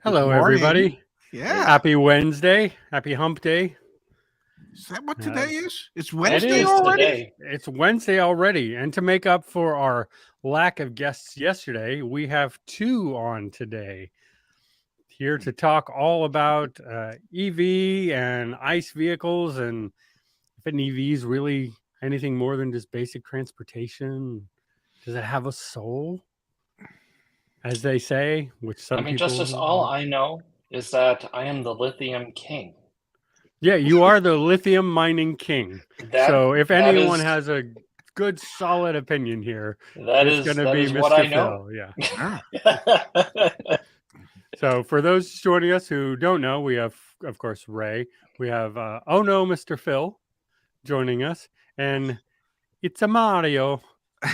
Hello, Good morning. everybody. Yeah. Happy Wednesday. Happy hump day. Is that what today is? It's It Wednesday is already? today. It's Wednesday already. And to make up for our lack of guests yesterday, we have two on today here to talk all about EV and ICE vehicles and if an EV is really anything more than just basic transportation. Does it have a soul? As they say, which some people. Justice, all I know is that I am the lithium king. Yeah, you are the lithium mining king. So if anyone has a good, solid opinion here, it's going to be Mr. Phil. Yeah. So for those joining us who don't know, we have, of course, Ray. We have, oh no, Mr. Phil joining us. And it's a Mario,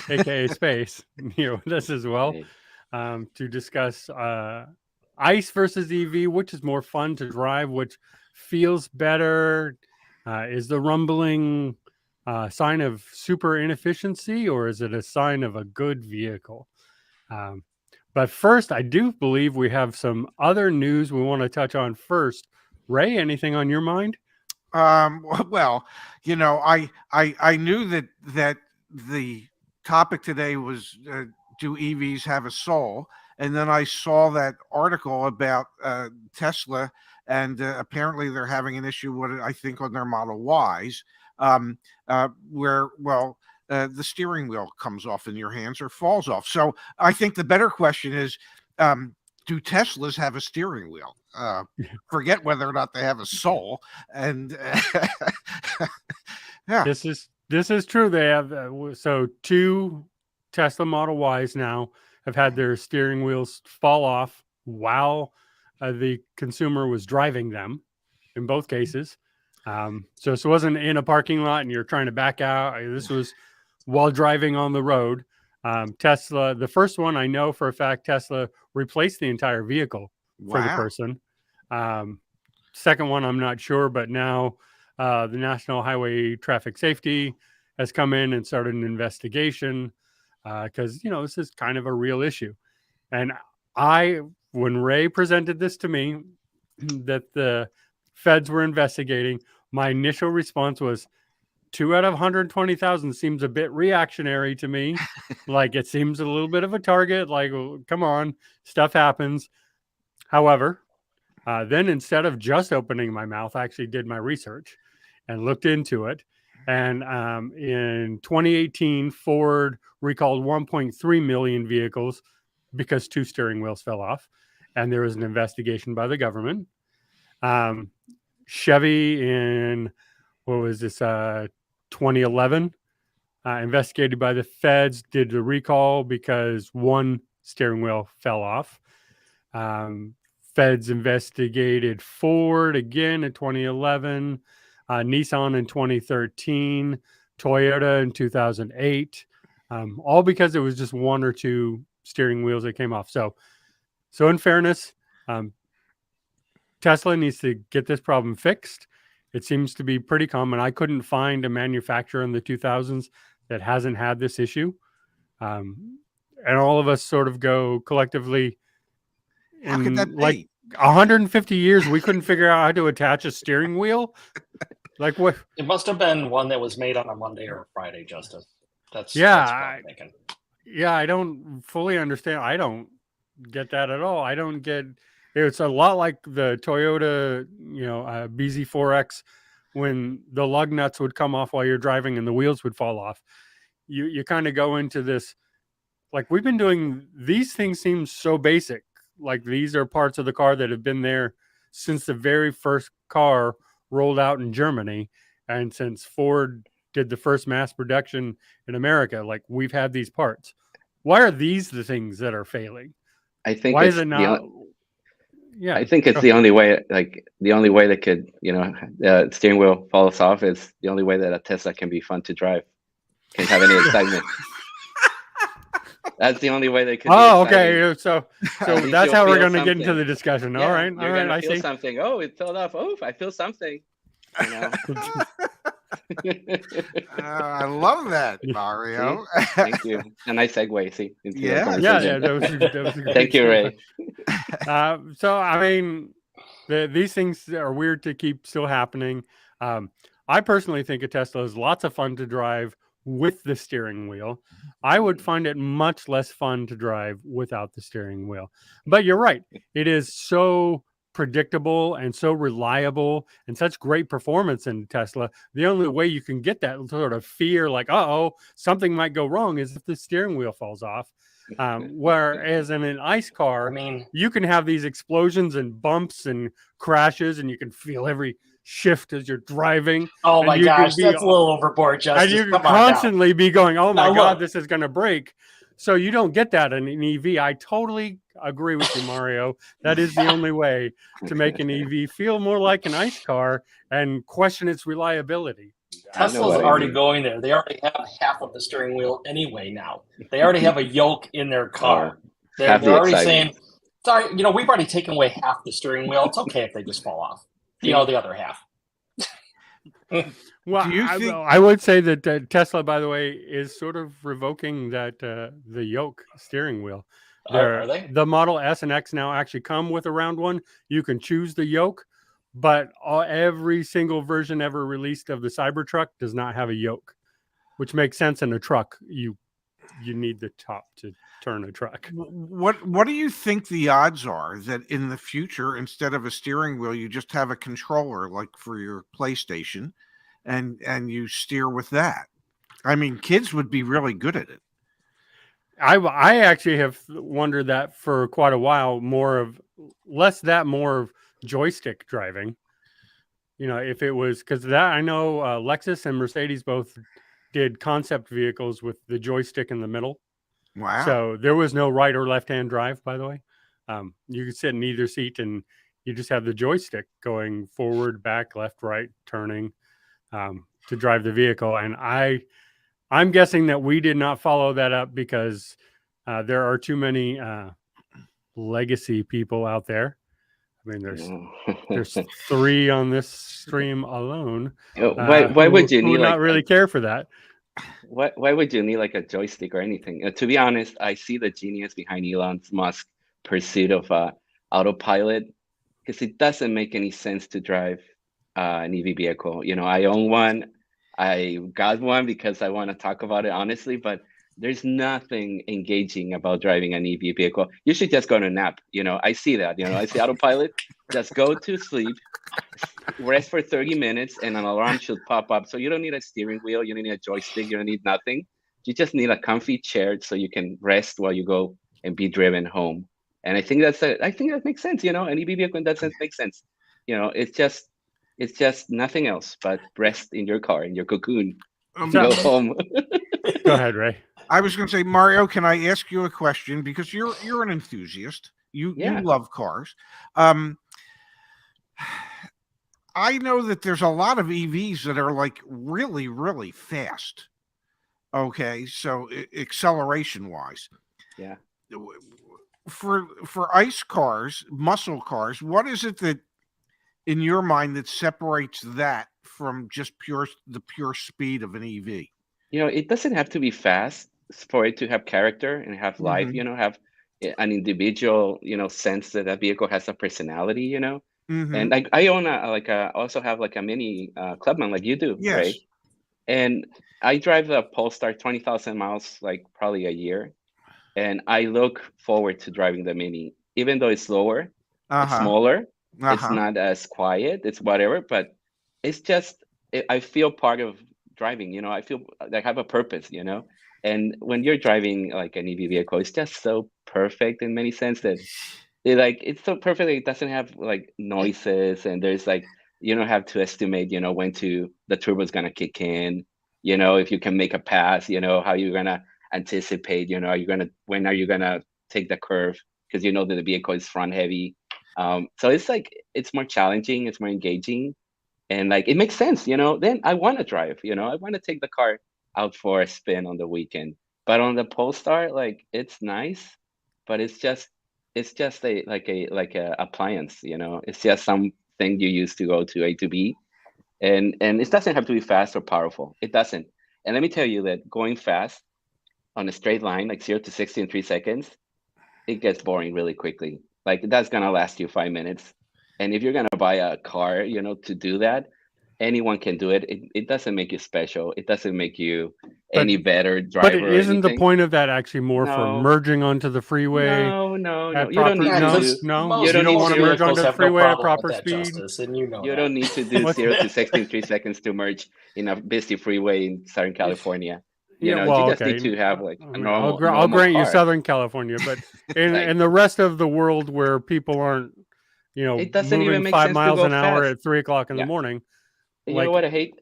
aka Space, with us as well, to discuss ICE versus EV, which is more fun to drive, which feels better. Is the rumbling sign of super inefficiency, or is it a sign of a good vehicle? But first, I do believe we have some other news we want to touch on first. Ray, anything on your mind? Well, I knew that the topic today was do EVs have a soul? And then I saw that article about Tesla, and apparently they're having an issue with it, I think, on their Model Ys, where, the steering wheel comes off in your hands or falls off. So I think the better question is, do Teslas have a steering wheel? Forget whether or not they have a soul. And yeah, this is true. They have so two Tesla Model Ys now have had their steering wheels fall off while the consumer was driving them. In both cases, so this wasn't in a parking lot and you're trying to back out. This was while driving on the road. Tesla, the first one I know for a fact, Tesla replaced the entire vehicle for the person. Second one, I'm not sure, but now the National Highway Traffic Safety has come in and started an investigation because, this is kind of a real issue. And when Ray presented this to me, that the feds were investigating, my initial response was 2 out of 120,000 seems a bit reactionary to me. Like it seems a little bit of a target. Like, come on, stuff happens. However, then instead of just opening my mouth, I actually did my research and looked into it. And in 2018, Ford recalled 1.3 million vehicles because 2 steering wheels fell off. And there was an investigation by the government. Chevy in, 2011, investigated by the feds, did the recall because 1 steering wheel fell off. Feds investigated Ford again in 2011, Nissan in 2013, Toyota in 2008, all because it was just 1 or 2 steering wheels that came off. So in fairness, Tesla needs to get this problem fixed. It seems to be pretty common. I couldn't find a manufacturer in the 2000s that hasn't had this issue. And all of us sort of go collectively. How could that be? Like 150 years, we couldn't figure out how to attach a steering wheel. Like what? It must have been one that was made on a Monday or a Friday, Justice. That's what I'm thinking. Yeah, I don't fully understand. I don't get that at all. I don't get. It's a lot like the Toyota, BZ4X, when the lug nuts would come off while you're driving and the wheels would fall off. You kind of go into this, like we've been doing, these things seem so basic. Like these are parts of the car that have been there since the very first car rolled out in Germany. And since Ford did the first mass production in America, like we've had these parts. Why are these the things that are failing? I think why is it not? I think it's the only way, the only way that could, the steering wheel falls off is the only way that a Tesla can be fun to drive, can have any excitement. That's the only way they could. Oh, okay. So that's how we're going to get into the discussion. Yeah, all right. I see something. Oh, it fell off. Oh, I feel something. I love that, See? Mario. Thank you. A nice segue, see, into the Yeah, conversation. That was a great Thank you, segue. Ray. So I mean, these things are weird to keep still happening. I personally think a Tesla is lots of fun to drive with the steering wheel. I would find it much less fun to drive without the steering wheel. But you're right. It is so predictable and so reliable and such great performance in Tesla. The only way you can get that sort of fear, like, uh-oh, something might go wrong, is if the steering wheel falls off. Whereas in an ICE I car, mean, you can have these explosions and bumps and crashes, and you can feel every shift as you're driving. oh And my you can gosh, be that's a little overboard, and Justice. you can Come on now. constantly be going, oh my Now God, look. this is going to break. So you don't get that in an EV. I totally agree with you, Mario. That is the only way to make an EV feel more like an ICE car and question its reliability. I know Tesla's what I already mean. going there. They already have half of the steering wheel anyway now. They already have a yoke in their car. They're Half the already excitement. saying, sorry, we've already taken away half the steering wheel. It's okay if they just fall off. See? The other half. Well, Do you think- I would say that Tesla, by the way, is sort of revoking that the yoke steering wheel. Are they? The Model S and X now actually come with a round one. You can choose the yoke, but every single version ever released of the Cybertruck does not have a yoke, which makes sense in a truck. You need the top to turn a truck. What do you think the odds are that in the future, instead of a steering wheel, you just have a controller like for your PlayStation, and you steer with that? I mean, kids would be really good at it. I actually have wondered that for quite a while. More of joystick driving. If it was, because that I know Lexus and Mercedes both did concept vehicles with the joystick in the middle. Wow. So there was no right or left hand drive, by the way. You could sit in either seat and you just have the joystick going forward, back, left, right, turning to drive the vehicle. And I'm guessing that we did not follow that up because there are too many legacy people out there. I mean, there's 3 on this stream alone. Why would you who need would like not really care for that? Why would you need like a joystick or anything? To be honest, I see the genius behind Elon Musk's pursuit of autopilot, because it doesn't make any sense to drive an EV vehicle. I own one. I got one because I want to talk about it honestly, but there's nothing engaging about driving an EV vehicle. You should just go to nap. I see that. I see autopilot. Just go to sleep, rest for 30 minutes, and an alarm should pop up. So you don't need a steering wheel. You don't need a joystick. You don't need nothing. You just need a comfy chair so you can rest while you go and be driven home. And I think that makes sense. An EV vehicle in that sense makes sense. It's just nothing else but rest in your car, in your cocoon. Go home. Go ahead, Ray. I was going to say, Mario, can I ask you a question? Because you're an enthusiast. You love cars. I know that there's a lot of EVs that are like really, really fast. Okay, so acceleration wise. Yeah. For ICE cars, muscle cars, what is it that in your mind that separates that from just the pure speed of an EV? It doesn't have to be fast for it to have character and have life, have an individual, sense that that vehicle has a personality, And I own also have like a mini Clubman like you do, yes. Right? And I drive the Polestar 20,000 miles, like probably a year. And I look forward to driving the mini, even though it's slower, it's smaller, it's not as quiet, it's whatever, but it's just, I feel part of driving, I feel I have a purpose, And when you're driving like an EV vehicle, it's just so perfect in many sense that it's so perfect. It doesn't have like noises, and there's like, you don't have to estimate, when the turbo is gonna kick in, if you can make a pass, how you're gonna anticipate, when are you gonna take the curve, because that the vehicle is front heavy. So it's more challenging, it's more engaging, and like it makes sense, then I want to drive, I want to take the car out for a spin on the weekend. But on the Polestar, like it's nice, but it's just a appliance, it's just something you use to go to A to B. and it doesn't have to be fast or powerful. It doesn't. And let me tell you that going fast on a straight line, like 0 to 60 in 3 seconds, it gets boring really quickly. Like that's gonna last you 5 minutes. And if you're gonna buy a car, to do that, anyone can do it. It doesn't make you special. It doesn't make you But any better but driver or isn't the anything. point of that actually more for No, merging onto the freeway no, no, no. at You don't proper? need Yeah, to No, do. because no, You most you don't don't need want to most zero merge to. vehicles onto the have no freeway at problem with proper that, speed. Justice, and you know You that. don't need to do What's 0 to 60 in 3 seconds to merge in a busy freeway in Southern California. Yeah, You well, just need okay. to have like I a mean, I'll normal grant you car. Southern California, but in Like the rest of the world where people aren't, it doesn't moving even make five sense to miles go an hour fast. at 3 o'clock in the Yeah. morning, And you know like what I hate?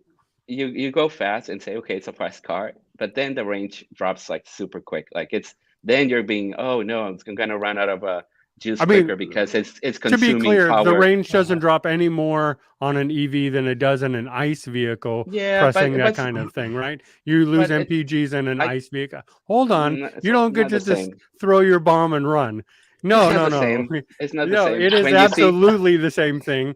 You go fast and say, okay, it's a fast car, but then the range drops like super quick. Like then you're being, oh no, I'm gonna run out of juice I mean, quicker because it's to be consuming clear, the power. range doesn't drop any more on an EV than it does in an ICE vehicle Yeah, pressing that kind of thing, right? You lose but MPGs in an I ICE vehicle. Hold on, it's you don't get not the to just same. throw your bomb and run. It's No, not no, the no. same. It's not the No, same. it is When you see absolutely the same thing.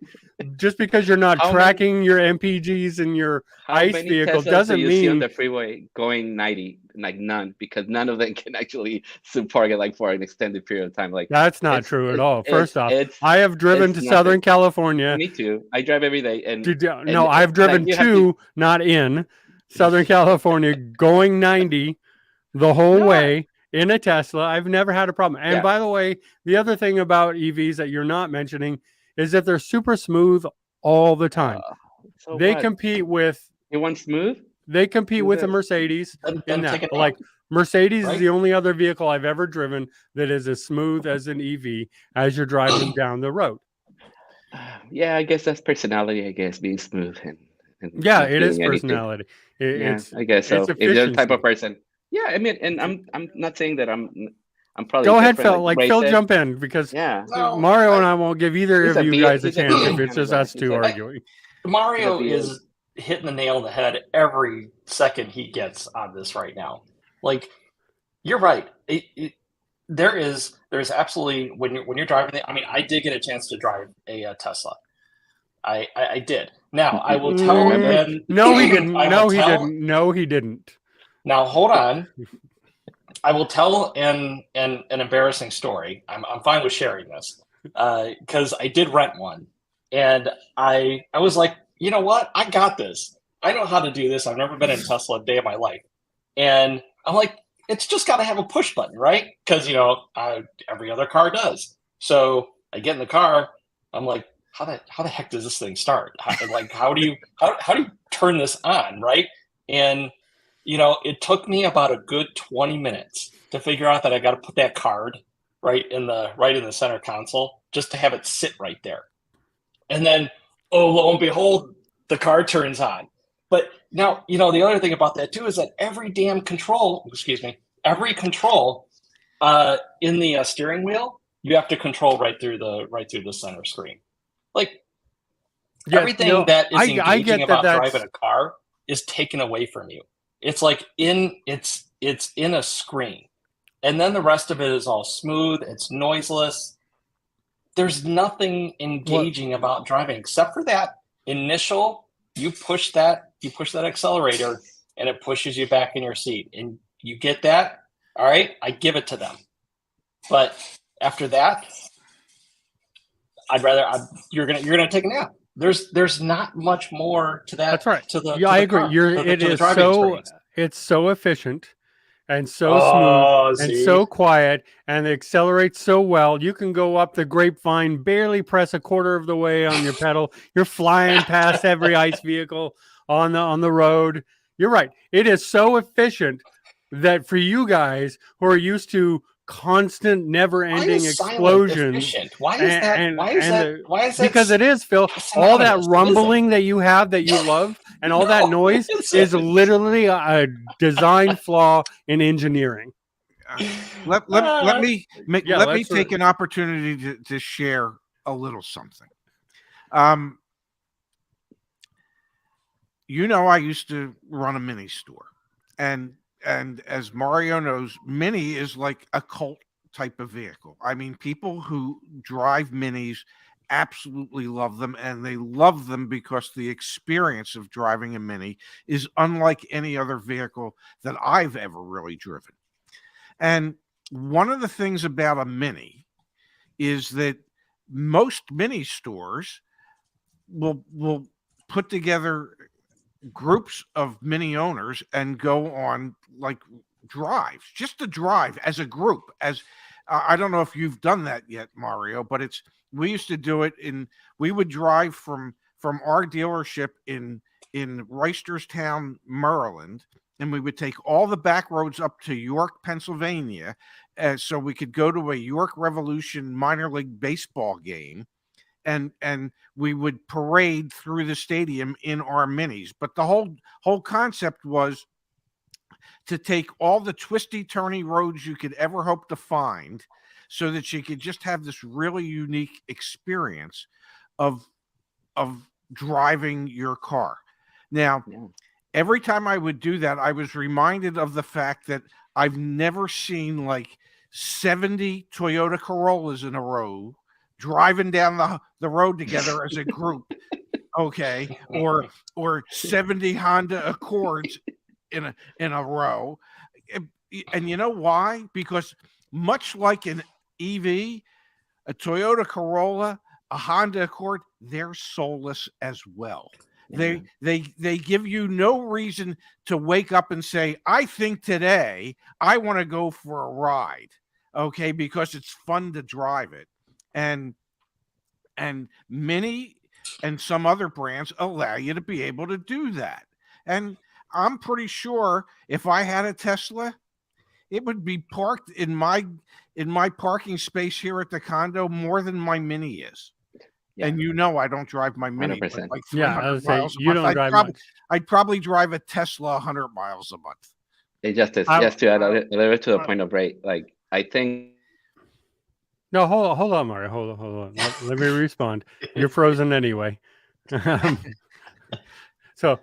Just because you're not how many tracking your MPGs in your how ICE many vehicle Teslas do doesn't you see on mean the freeway going 90? Like none, because none of them can actually support it like for an extended period of time. Like that's not true at all. First off, I have driven to nothing. Southern California. Me too. I drive every day, No, I've like driven you have to. to, not in Southern California, going 90 the whole No, way in a Tesla. I've never had a problem. And yeah. by the way, the other thing about EVs that you're not mentioning is that they're super smooth all the time. So They what? compete with You want smooth? they compete Do with a this. Mercedes Then in take that. it Like out, Mercedes is right? the only other vehicle I've ever driven that is as smooth as an EV as you're driving down the road. Yeah, I guess that's personality. I guess being smooth and Yeah, not it is feeling anything. personality. Yeah, It's I guess so. If you're the type of efficiency. person, yeah. I mean, and I'm not saying that I'm probably Go ahead, different. Phil. Like Like Ray Phil, said, jump in because yeah. No, Mario and I won't give either He's of a you B. guys a He's a chance if BA it's kind of just guy. us two arguing. Mario He's a is hitting the nail on the head every second he gets on this right now. Like you're right. There's absolutely when you're driving. I mean, I did get a chance to drive a Tesla. I did. Now I will tell. remember? And No, he didn't. I will No, he tell. didn't. No, he didn't. Now hold on. I will tell an embarrassing story. I'm fine with sharing this because I did rent one, and I was like, you know what? I got this. I know how to do this. I've never been in Tesla a day of my life, and I'm like, it's just got to have a push button, right? Because every other car does. So I get in the car. I'm like, how the heck does this thing start? How do you turn this on, right? And it took me about a good 20 minutes to figure out that I got to put that card right in the center console just to have it sit right there. And then, oh, lo and behold, the card turns on. But now, the other thing about that too is that every control in the steering wheel, you have to control right through the center screen. Like everything that is engaging about driving a car is taken away from you. It's like it's in a screen, and then the rest of it is all smooth. It's noiseless. There's nothing engaging about driving except for that initial. You push that accelerator, and it pushes you back in your seat, and you get that. All right, I give it to them. But after that, you're gonna take a nap. There's not much more to that. That's right. I I agree. It's so efficient and so smooth and so quiet, and it accelerates so well. You can go up the grapevine, barely press a quarter of the way on your pedal. You're flying past every ICE vehicle on the road. You're right. It is so efficient that for you guys who are used to constant, never-ending explosions. Why is that? Because it is, Phil. All that rumbling that you have that you love, and all that noise is literally a design flaw in engineering. Let me take an opportunity to share a little something. I used to run a mini store, and as Mario knows, Mini is like a cult type of vehicle. I mean, people who drive Minis absolutely love them, and they love them because the experience of driving a Mini is unlike any other vehicle that I've ever really driven. And one of the things about a Mini is that most Mini stores will put together groups of Mini owners and go on like drives, just to drive as a group. As I don't know if you've done that yet, Mario, but we used to do it we would drive from our dealership in Reisterstown, Maryland, and we would take all the back roads up to York, Pennsylvania, so we could go to a York Revolution minor league baseball game, and we would parade through the stadium in our Minis. But the whole concept was to take all the twisty turny roads you could ever hope to find, so that you could just have this really unique experience of driving your car. Now, every time I would do that, I was reminded of the fact that I've never seen like 70 Toyota Corollas in a row driving down the road together as a group, okay, or 70 Honda Accords in a row. And you know why? Because much like an EV, a Toyota Corolla, a Honda Accord, they're soulless as well. They give you no reason to wake up and say, I think today I want to go for a ride, okay, because it's fun to drive it. And Mini and some other brands allow you to be able to do that. And I'm pretty sure if I had a Tesla, it would be parked in my parking space here at the condo more than my Mini is. Yeah. And I don't drive my Mini like 300 miles a month. I'd probably drive a Tesla 100 miles a month. It just to add a little to the point of Ray, like I think. No, hold on, Mario. Hold on. Let me respond. You're frozen anyway. So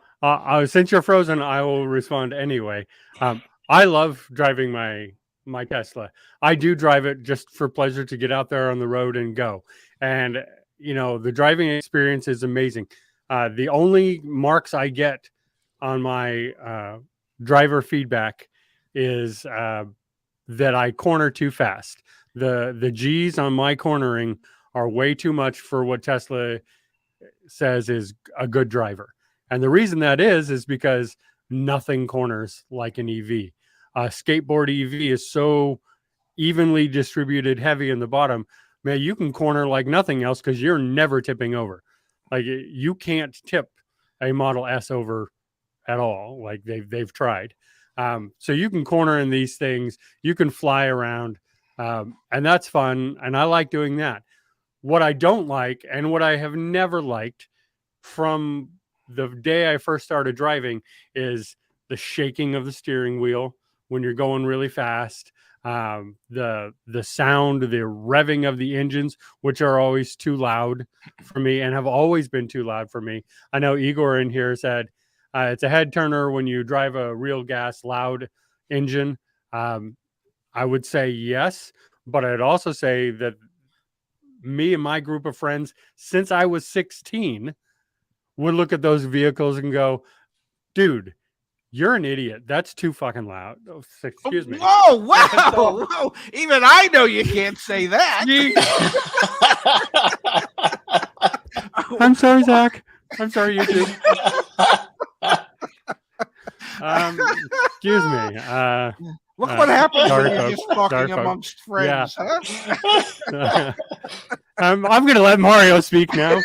since you're frozen, I will respond anyway. I love driving my Tesla. I do drive it just for pleasure, to get out there on the road and go. And the driving experience is amazing. The only marks I get on my driver feedback is that I corner too fast. The G's on my cornering are way too much for what Tesla says is a good driver. And the reason that is because nothing corners like an EV. A skateboard EV is so evenly distributed heavy in the bottom. Man, you can corner like nothing else because you're never tipping over. Like, you can't tip a Model S over at all. Like they've tried. So you can corner in these things. You can fly around, and that's fun. And I like doing that. What I don't like, and what I have never liked from the day I first started driving, is the shaking of the steering wheel when you're going really fast. The sound, the revving of the engines, which are always too loud for me and have always been too loud for me. I know Igor in here said it's a head turner when you drive a real gas loud engine. I would say yes, but I'd also say that me and my group of friends, since I was 16, would look at those vehicles and go, dude, you're an idiot. That's too fucking loud. Oh, excuse me. Whoa, whoa. Even I know you can't say that. I'm sorry, Zach. I'm sorry, you too. Excuse me. Look what happens when you're just talking amongst friends, huh? I'm going to let Mario speak now.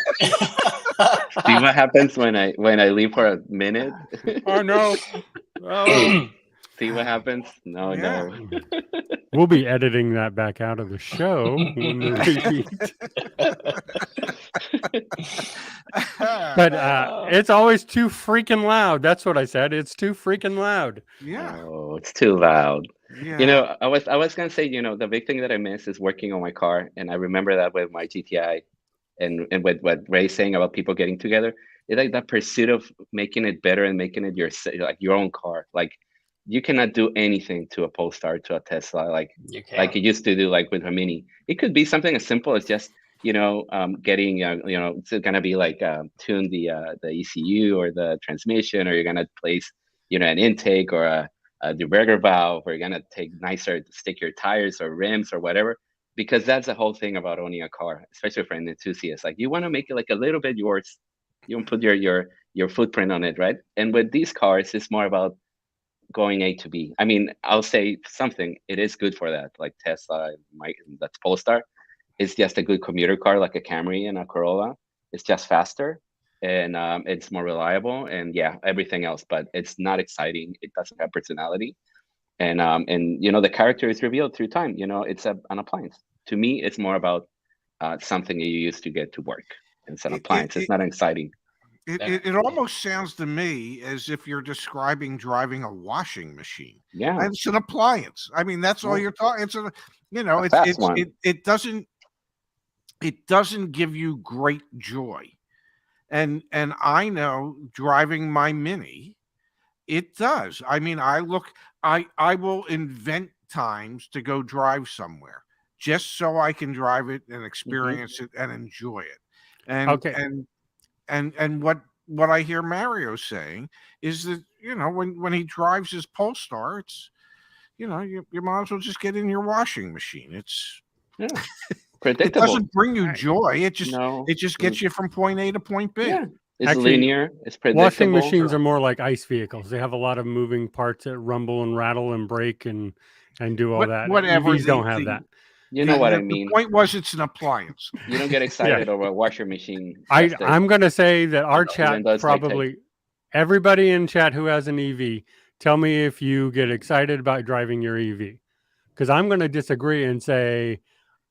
See what happens when I leave for a minute? Oh, no. Oh. See what happens? No. We'll be editing that back out of the show. But it's always too freaking loud. That's what I said. It's too freaking loud. Yeah. Oh, it's too loud. Yeah. I was gonna say, the big thing that I miss is working on my car, and I remember that with my GTI, and with what Ray's saying about people getting together. It's like that pursuit of making it better and making it your own car. Like, you cannot do anything to a Polestar, to a Tesla, like you used to do, like with a Mini. It could be something as simple as just getting it's gonna be like tune the ECU or the transmission, or you're gonna place an intake or a diverter valve, or you're gonna stick your tires or rims or whatever. Because that's the whole thing about owning a car, especially for an enthusiast. Like, you want to make it like a little bit yours. You want to put your footprint on it, right? And with these cars, it's more about going A to B. I mean, I'll say something. It is good for that. Like Tesla, that's Polestar. It's just a good commuter car, like a Camry and a Corolla. It's just faster, and it's more reliable, and yeah, everything else. But it's not exciting. It doesn't have personality, and the character is revealed through time. It's an appliance. To me, it's more about something you use to get to work. It's an appliance. It's not exciting. It almost sounds to me as if you're describing driving a washing machine. Yeah, and it's an appliance. I mean, that's all you're talking. It's it doesn't give you great joy, and I know driving my Mini, it does. I mean, I will invent times to go drive somewhere just so I can drive it and experience it and enjoy it. And Okay. and what I hear Mario saying is that when he drives his Polestar, it's you might as well just get in your washing machine. It's predictable. It doesn't bring you joy. It just No. it just gets you from point A to point B. Yeah, it's Actually, linear. It's predictable. Washing machines are more like ice vehicles. They have a lot of moving parts that rumble and rattle and break and do all that. Whatever. EVs don't have that. You know what I mean. The point was, it's an appliance. You don't get excited over a washer machine. I'm going to say that our chat probably, everybody in chat who has an EV, tell me if you get excited about driving your EV. Because I'm going to disagree and say,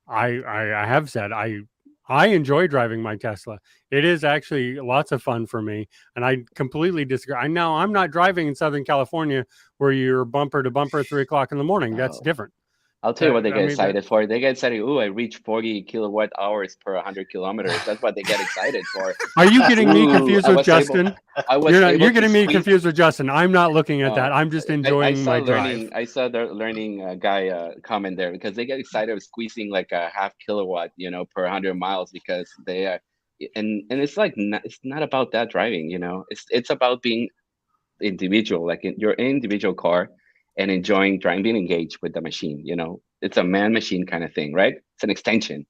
I have said, I enjoy driving my Tesla. It is actually lots of fun for me. And I completely disagree. I'm not driving in Southern California where you're bumper to bumper 3 o'clock in the morning. That's different. I'll tell you what they get excited for. They get excited. Ooh, I reached 40 kilowatt hours per 100 kilometers. That's what they get excited for. Are you getting me confused with Justin? You're getting me confused with Justin. I'm not looking at that. I'm just enjoying my drive. I saw the learning guy comment there, because they get excited of squeezing like a half kilowatt, per 100 miles, because they are, and it's like it's not about that driving. It's about being individual, like your individual car, and enjoying driving, being engaged with the machine. It's a man-machine kind of thing, right? It's an extension.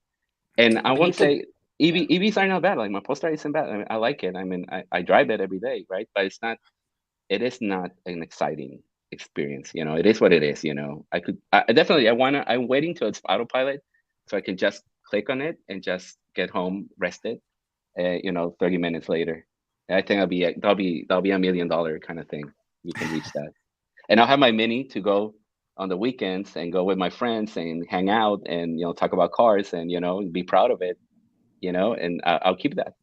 And I won't say EVs are not bad. Like my Polestar isn't bad. I mean, I like it. I mean, I drive it every day, right? But it is not an exciting experience. It is what it is. I'm waiting till it's autopilot so I can just click on it and just get home rested, 30 minutes later. I think that'll be $1 million kind of thing. You can reach that. And I'll have my Mini to go on the weekends and go with my friends and hang out and talk about cars and be proud of it, and I'll keep that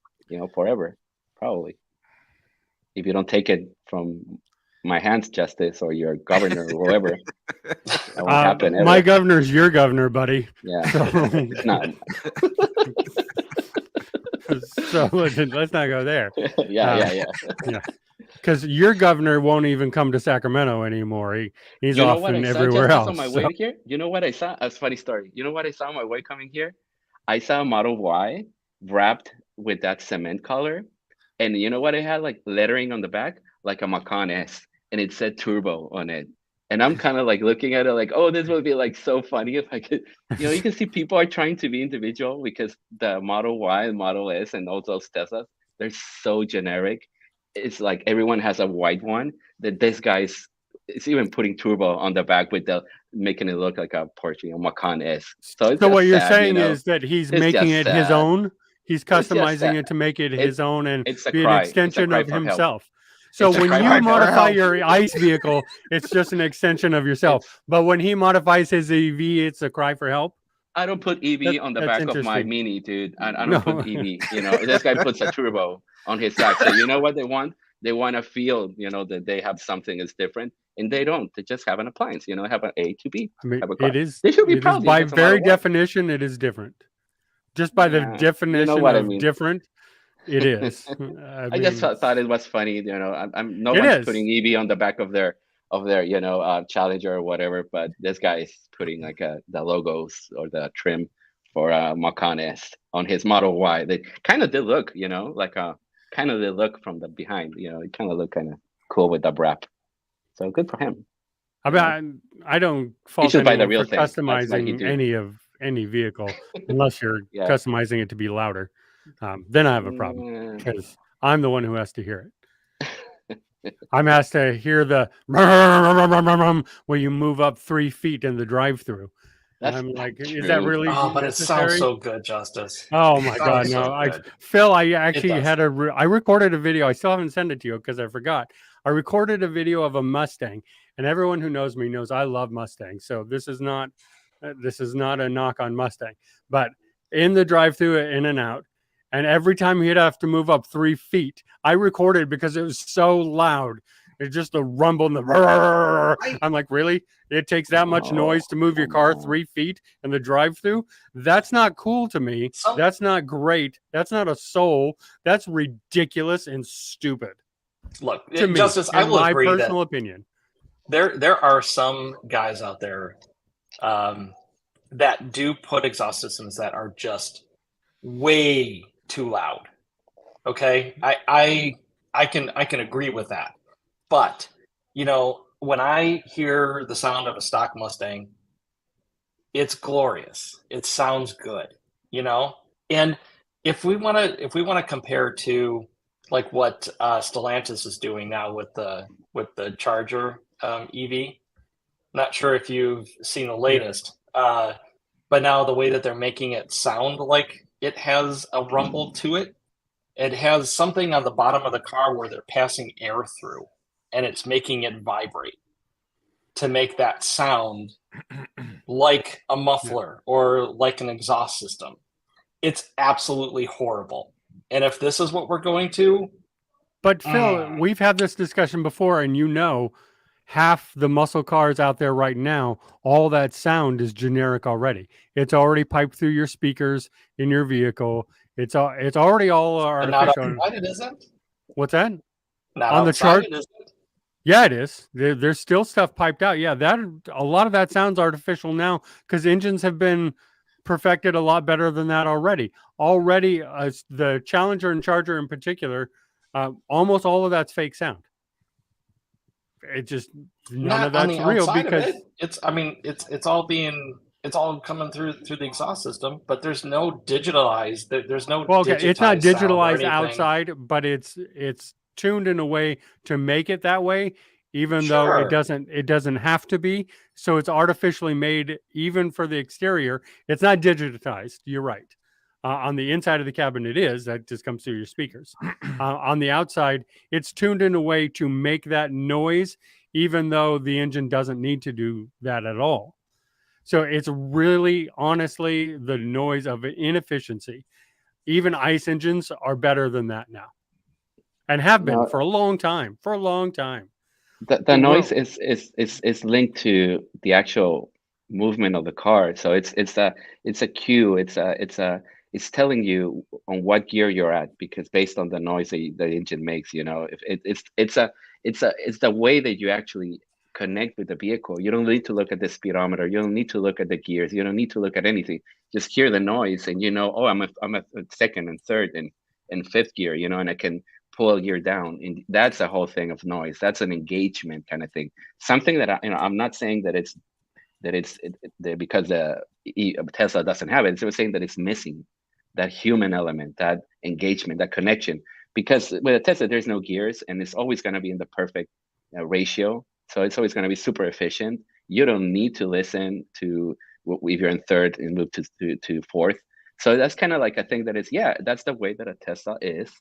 forever, probably, if you don't take it from my hands, Justice, or your governor or whoever. That won't happen ever. My governor's your governor, buddy. Yeah. So, it's not. So let's not go there. Yeah. Because your governor won't even come to Sacramento anymore. He's off and everywhere else. On my way here, you know what I saw? A funny story. You know what I saw on my way coming here? I saw a Model Y wrapped with that cement color, and you know what it had? Like lettering on the back, like a Macan S, and it said turbo on it. And I'm kind of like looking at it like, oh, this would be like so funny if I could, you can see people are trying to be individual, because the Model Y and Model S and all those Teslas, they're so generic. It's like everyone has a white one, that this guy's it's even putting turbo on the back with making it look like a Porsche, Macan S. So what you're saying is that he's making it his own. He's customizing it to make it his own and be an extension of himself. So when you modify your ICE vehicle, it's just an extension of yourself. But when he modifies his EV, it's a cry for help. I don't put EV on the back of my Mini, dude. I don't put EV. This guy puts a turbo on his back. So you know what they want? They want to feel, that they have something that's different, and they don't. They just have an appliance. Have an A to B. I mean, it is. They should be proud. By very definition, it is different. Just by the definition of different, it is. I just thought it was funny. I'm no one's putting EV on the back of their Challenger or whatever, but this guy is putting like the logos or the trim for Macan S on his Model Y. They kind of did look, you know, like kind of did look from the behind. You know, it kind of looked kind of cool with the wrap. So good for him. I mean, I don't fault should buy the anyone real for thing. That's what he customizing do. any vehicle unless you're Yeah. customizing it to be louder. Then I have a problem Mm. because I'm the one who has to hear it. I'm asked to hear the when you move up 3 feet in the drive-through. And That's I'm like, not is that true. really Oh, but it sounds necessary? so good, Justice. Oh It my God, sounds no! so good. Phil, I It actually does. had I recorded a video. I still haven't sent it to you because I forgot. I recorded a video of a Mustang, and everyone who knows me knows I love Mustangs. So this is not a knock on Mustang, but in the drive-through, in and out, and every time he'd have to move up 3 feet, I recorded because it was so loud. It's just a rumble and the. I'm like, really? It takes that much noise to move your car 3 feet in the drive-through? That's not cool to me. That's not great. That's not a soul. That's ridiculous and stupid. Look, To me, Justice, I in will my agree that personal opinion. there are some guys out there that do put exhaust systems that are just way too loud. Okay, I can agree with that, but you know, when I hear the sound of a stock Mustang, it's glorious. It sounds good, you know. And if we want to compare to like what Stellantis is doing now with the Charger EV, not sure if you've seen the latest, but now the way that they're making it sound like it has a rumble to it, it has something on the bottom of the car where they're passing air through, and it's making it vibrate to make that sound like a muffler or like an exhaust system. It's absolutely horrible. And if this is what we're going to, But Phil, we've had this discussion before, and you know, half the muscle cars out there right now, all that sound is generic already. It's already piped through your speakers in your vehicle. It's already all but not artificial. outside it isn't. What's that? Not On the outside chart? it isn't. Yeah, it is. There's still stuff piped out. Yeah, that a lot of that sounds artificial now because engines have been perfected a lot better than that already. Already, the Challenger and Charger in particular, almost all of that's fake sound. It just none Not of on that's the real outside because of it. It's all coming through the exhaust system, but there's no digitalized. There's no well, okay, it's not digitized sound or digitalized anything. outside, but it's tuned in a way to make it that way, even though Sure. it doesn't have to be. So it's artificially made even for the exterior. It's not digitized. You're right. On the inside of the cabin, it is. That just comes through your speakers. On the outside, it's tuned in a way to make that noise, even though the engine doesn't need to do that at all. So it's really, honestly, the noise of inefficiency. Even ICE engines are better than that now, and have been for a long time. For a long time. The noise is linked to the actual movement of the car. So it's a cue. It's telling you on what gear you're at because based on the noise that the engine makes, you know, if it's the way that you actually connect with the vehicle. You don't need to look at the speedometer. You don't need to look at the gears. You don't need to look at anything. Just hear the noise and you know, oh, I'm a second and third and fifth gear, you know, and I can pull a gear down. And that's a whole thing of noise. That's an engagement kind of thing. Something that I'm not saying that because Tesla doesn't have it. It's saying that it's missing that human element, that engagement, that connection. Because with a Tesla, there's no gears, and it's always going to be in the perfect ratio. So it's always going to be super efficient. You don't need to listen to if you're in third and move to fourth. So that's kind of like a thing that is, that's the way that a Tesla is.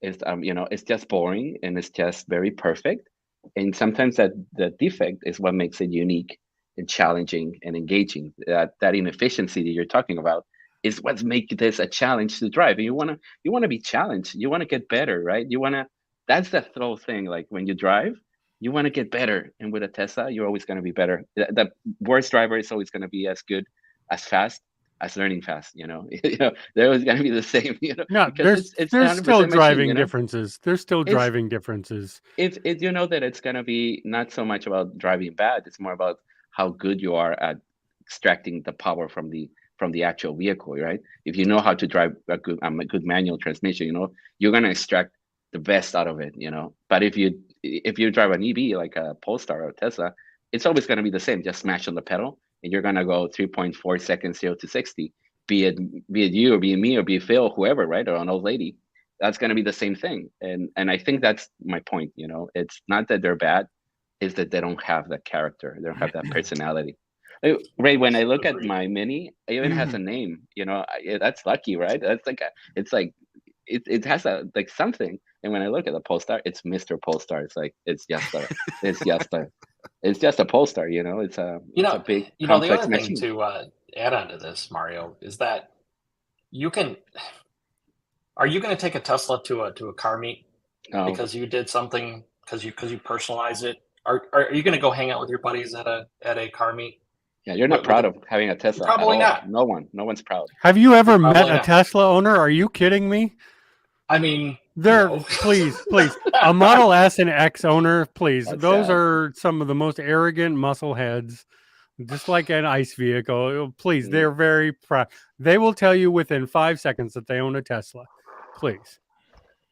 It's just boring and it's just very perfect. And sometimes that the defect is what makes it unique and challenging and engaging. That inefficiency that you're talking about is what's making this a challenge to drive. And you wanna be challenged. You want to get better, right? That's the whole thing. Like when you drive, you want to get better. And with a Tesla, you're always going to be better. The worst driver is always going to be as good, as fast, as learning fast. They're always going to be the same. No, because it's there's 100% still machine, driving differences. There's still It's- driving differences. If you know that it's going to be not so much about driving bad, it's more about how good you are at extracting the power from from the actual vehicle, right? If you know how to drive a good manual transmission, you're gonna extract the best out of it, But if you drive an EV like a Polestar or a Tesla, it's always gonna be the same. Just smash on the pedal, and you're gonna go 3.4 seconds 0 to 60. Be it you or be it me or be it Phil, whoever, right, or an old lady. That's gonna be the same thing. And I think that's my point. It's not that they're bad, is that they don't have that character. They don't have that personality. Ray, when I look at my Mini, it even has a name. That's lucky, right? That's it has like something. And when I look at the Polestar, it's Mr. Polestar. It's like it's just a Polestar. It's a big the complex other machine. thing to add on to this, Mario, is that are you going to take a Tesla to a car meet because you did something because you personalize it? Are you going to go hang out with your buddies at a car meet? Yeah, you're not proud of having a Tesla. Probably not. No one's proud. Have you ever met a Tesla owner? Are you kidding me? I mean, please, a Model S and X owner, please. Those sad. are some of the most arrogant muscle heads, just like an ICE vehicle. Please, they're very proud. They will tell you within 5 seconds that they own a Tesla. Please.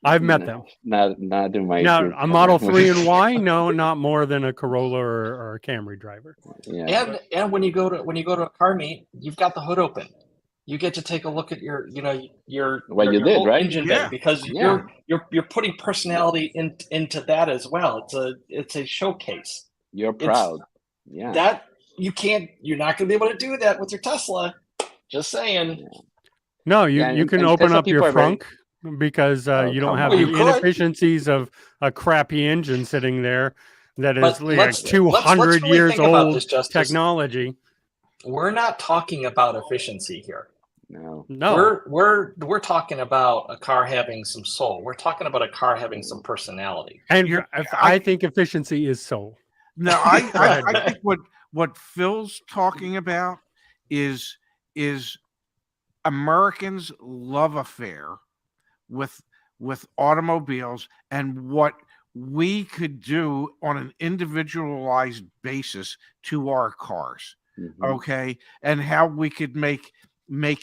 I've met them. Not in my group. A Model 3 and Y? No, not more than a Corolla or a Camry driver. Yeah. And when you go to a car meet, you've got the hood open. You get to take a look at your engine bay because you're putting personality into that as well. It's a showcase. You're proud. That you're not going to be able to do that with your Tesla. Just saying. No, you can open up your trunk. Because you don't have the inefficiencies of a crappy engine sitting there that is like 200 years old technology. We're not talking about efficiency here. No. We're talking about a car having some soul. We're talking about a car having some personality. And I think efficiency is soul. No, I think what Phil's talking about is Americans' love affair with automobiles and what we could do on an individualized basis to our cars. Okay, and how we could make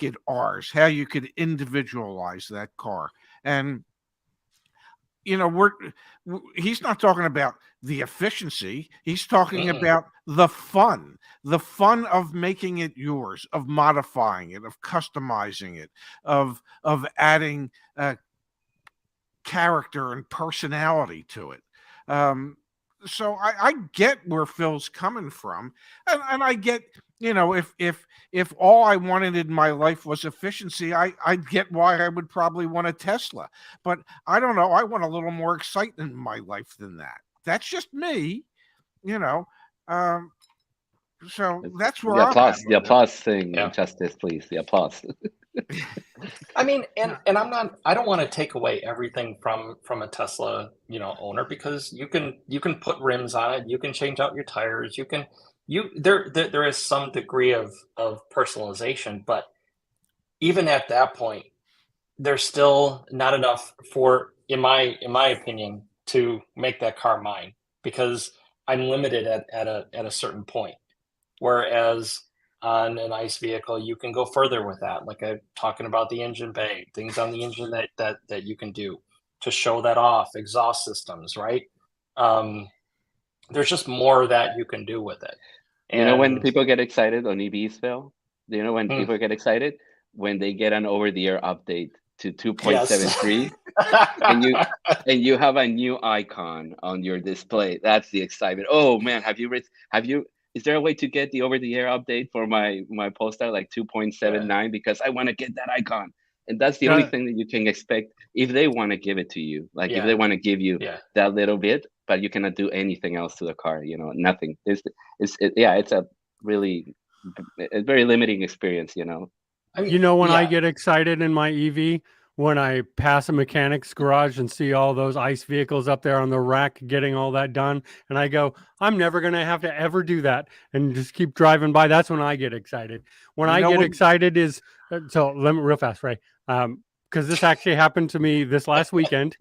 it ours, how you could individualize that car. And he's not talking about the efficiency, he's talking about the fun of making it yours, of modifying it, of customizing it, of adding character and personality to it. So I get where Phil's coming from, and I get, if all I wanted in my life was efficiency, I'd get why I would probably want a Tesla. But I don't know, I want a little more excitement in my life than that. That's just me, so that's where the applause thing, Justice, please, the applause. I mean, and I don't want to take away everything from a Tesla, owner, because you can put rims on it, you can change out your tires, there is some degree of personalization, but even at that point, there's still not enough in my opinion, to make that car mine, because I'm limited at a certain point. Whereas on an ICE vehicle, you can go further with that. Like I'm talking about the engine bay, things on the engine that you can do to show that off, exhaust systems, right? There's just more that you can do with it. And when people get excited on EVs, Phil? Do you know when people get excited? When they get an over-the-air update to 2.73 and you have a new icon on your display. That's the excitement. Oh man, is there a way to get the over-the-air update for my Polestar, like 2.79, because I want to get that icon? And that's the only thing that you can expect if they want to give it to you. Like if they want to give you that little bit, but you cannot do anything else to the car. Nothing. It's a very limiting experience. When I get excited in my EV, when I pass a mechanic's garage and see all those ICE vehicles up there on the rack getting all that done, and I go, I'm never going to have to ever do that, and just keep driving by. That's when I get excited. When I get excited is, so let me real fast, Ray, because this actually happened to me this last weekend.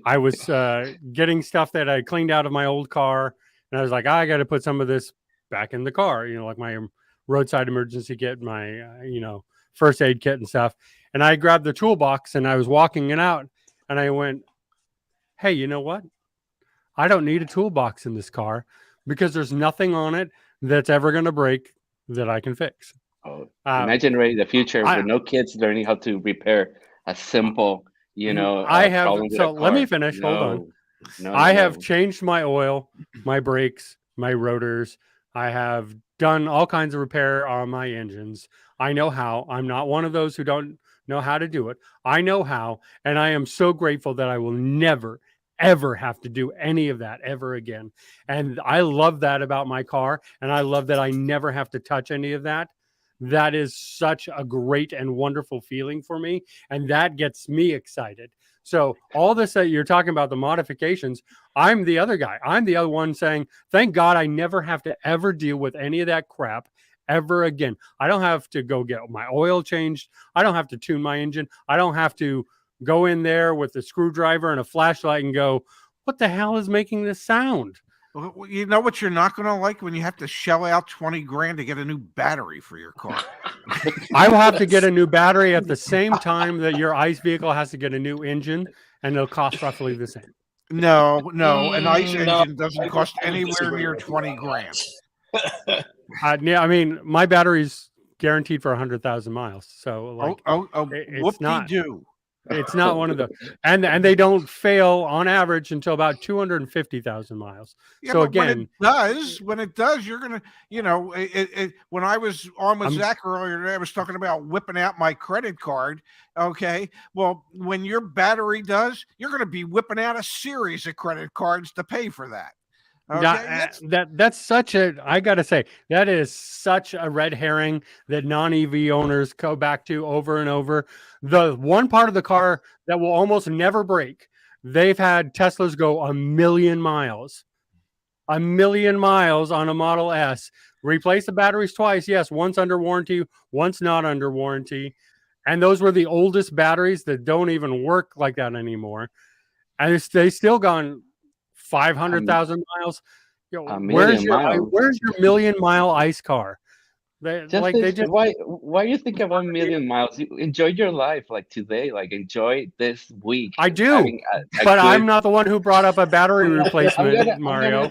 I was getting stuff that I cleaned out of my old car, and I was like, I got to put some of this back in the car, like my roadside emergency kit, my first aid kit and stuff. And I grabbed the toolbox and I was walking it out, and I went, "Hey, you know what? I don't need a toolbox in this car because there's nothing on it that's ever going to break that I can fix." Oh, imagine already the future with no kids learning how to repair a simple, I have. problem with So a let me car. finish. Hold on. No, I no. have changed my oil, my brakes, my rotors. I have done all kinds of repair on my engines. I know how. I'm not one of those who don't know how to do it. I know how, and I am so grateful that I will never, ever have to do any of that ever again. And I love that about my car, and I love that I never have to touch any of that. That is such a great and wonderful feeling for me, and that gets me excited. So all this that you're talking about, the modifications, I'm the other guy. I'm the other one saying, thank God I never have to ever deal with any of that crap ever again. I don't have to go get my oil changed. I don't have to tune my engine. I don't have to go in there with a screwdriver and a flashlight and go, what the hell is making this sound? Well, you know what you're not going to like when you have to shell out 20 grand to get a new battery for your car. I will have to get a new battery at the same time that your ICE vehicle has to get a new engine, and it'll cost roughly the same. No, an ICE No, engine doesn't cost I would anywhere disagree near with you 20 on grand. Yeah, I mean, my battery's guaranteed for 100,000 miles, so like, It's not. It's not one of the, and they don't fail on average until about 250,000 miles. Yeah, so but again, when it does, you're gonna, when I was on with Zach earlier today, I was talking about whipping out my credit card. Okay, well, when your battery does, you're gonna be whipping out a series of credit cards to pay for that. Okay, that's such a, I gotta say, that is such a red herring that non-EV owners go back to over and over. The one part of the car that will almost never break, they've had Teslas go 1,000,000 miles. 1,000,000 miles on a Model S. Replace the batteries twice. Yes, once under warranty, once not under warranty. And those were the oldest batteries that don't even work like that anymore. And they still gone 500,000 miles. Where's your 1,000,000 mile ICE car? They just why you think of 1,000,000 miles? You enjoy your life, like today, like enjoy this week. I do, but I'm not the one who brought up a battery replacement, Mario.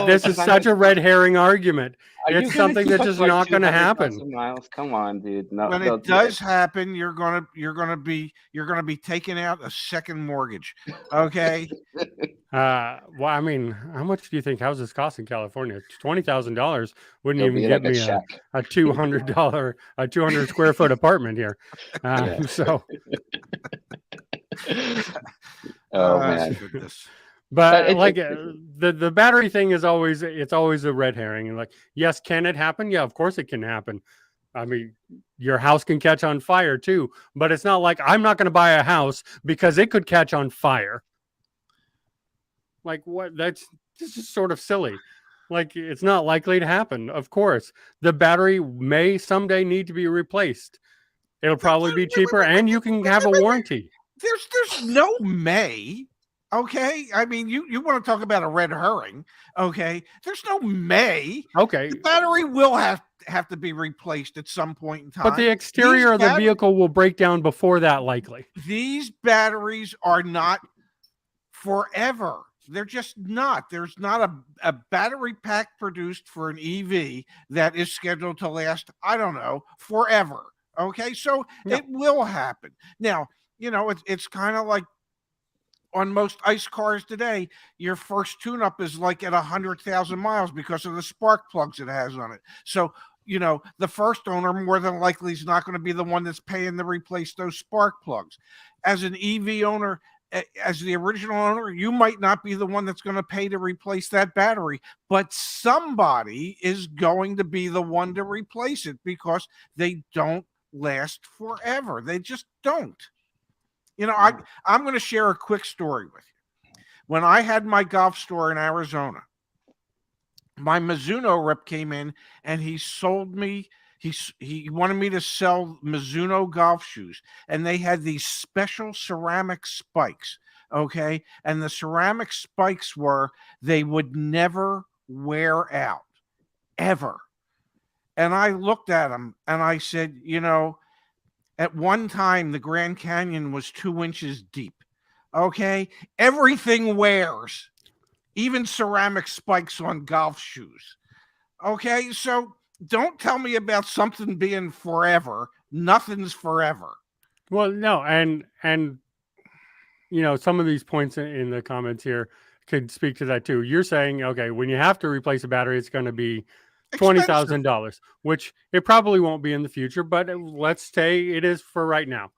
This is such a red herring argument. It's something that's just not going to happen. Miles? Come on, dude. No, when it does happen, you're gonna be taking out a second mortgage. Okay. Well, I mean, how much do you think houses cost in California? $20,000 wouldn't even get me a $200 a 200 square foot apartment here. So. Oh man. But like the battery thing is always a red herring. And like, yes, can it happen? Yeah, of course it can happen. I mean, your house can catch on fire too, but it's not like I'm not going to buy a house because it could catch on fire. Like what? That's just sort of silly. Like it's not likely to happen. Of course, the battery may someday need to be replaced. It'll probably be cheaper, and you can have a warranty. There's no may. Okay, I mean, you want to talk about a red herring? Okay, there's no may. Okay, the battery will have to be replaced at some point in time. But the exterior of the vehicle will break down before that, likely. These batteries are not forever. They're just not. There's not a battery pack produced for an EV that is scheduled to last, I don't know, forever. Okay, so it will happen. Now, it's kind of like on most ICE cars today, your first tune-up is like at 100,000 miles because of the spark plugs it has on it. So, the first owner more than likely is not going to be the one that's paying to replace those spark plugs. As an EV owner, as the original owner, you might not be the one that's going to pay to replace that battery, but somebody is going to be the one to replace it because they don't last forever. They just don't. I'm going to share a quick story with you. When I had my golf store in Arizona, my Mizuno rep came in and he sold me. He wanted me to sell Mizuno golf shoes, and they had these special ceramic spikes. Okay, and the ceramic spikes they would never wear out, ever. And I looked at him and I said, at one time the Grand Canyon was 2 inches deep. Okay. Everything wears, even ceramic spikes on golf shoes. Okay. So don't tell me about something being forever. Nothing's forever. Well, no, and some of these points in the comments here could speak to that too. You're saying, okay, when you have to replace a battery, it's going to be $20,000, which it probably won't be in the future, but let's say it is for right now.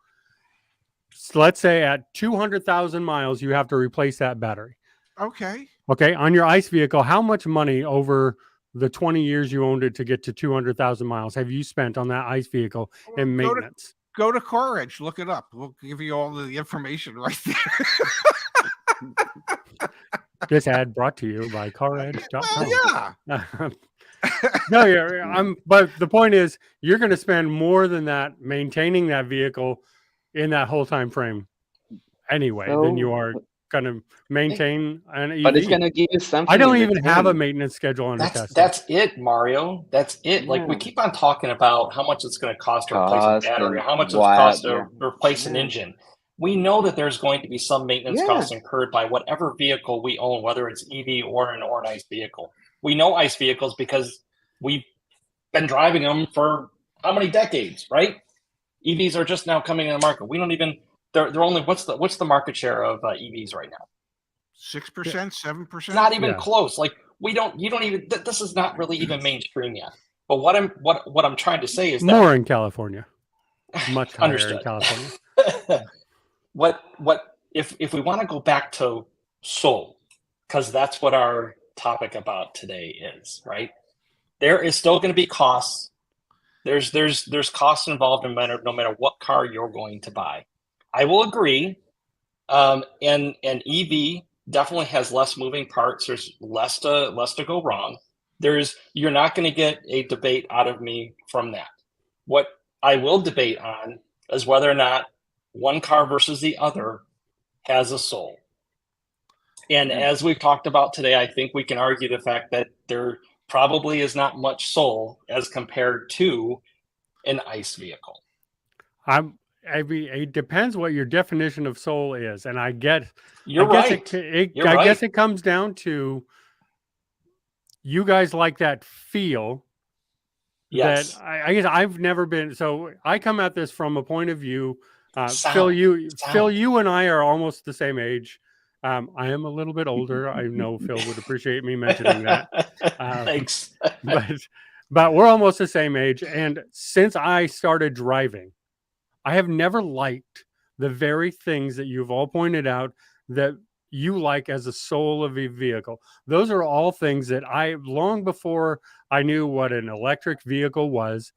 So let's say at 200,000 miles, you have to replace that battery. Okay. Okay. On your ICE vehicle, how much money over the 20 years you owned it to get to 200,000 miles have you spent on that ICE vehicle in maintenance? Go to CarEdge, look it up. We'll give you all the information right there. This ad brought to you by CarEdge.com. Yeah. No, but the point is, you're going to spend more than that maintaining that vehicle in that whole time frame anyway than you are going to maintain an EV. But it's going to give you something. I don't even have a maintenance schedule on the Tesla. That's it, Mario. That's it. Yeah. Like we keep on talking about how much it's going to cost to replace a battery, how much it's cost to replace an engine. We know that there's going to be some maintenance costs incurred by whatever vehicle we own, whether it's EV or an ICE vehicle. We know ICE vehicles because we've been driving them for how many decades, right? EVs are just now coming in the market. We don't even, they're only, what's the market share of EVs right now? 6%, 7%? Not even close. Like this is not really even mainstream yet. But what I'm trying to say is that more in California, much higher in California. If we want to go back to soul, because that's what our topic about today is, right? There is still going to be costs. There's costs involved no matter what car you're going to buy. I will agree. And EV definitely has less moving parts. There's less to go wrong. You're not going to get a debate out of me from that. What I will debate on is whether or not one car versus the other has a soul. And as we've talked about today, I think we can argue the fact that there probably is not much soul as compared to an ICE vehicle. It depends what your definition of soul is, and I guess it comes down to you guys like that feel. Yes. That I guess I've never been. So I come at this from a point of view. Phil, you and I are almost the same age. I am a little bit older. I know Phil would appreciate me mentioning that. Thanks. but we're almost the same age. And since I started driving, I have never liked the very things that you've all pointed out that you like as a soul of a vehicle. Those are all things that long before I knew what an electric vehicle was.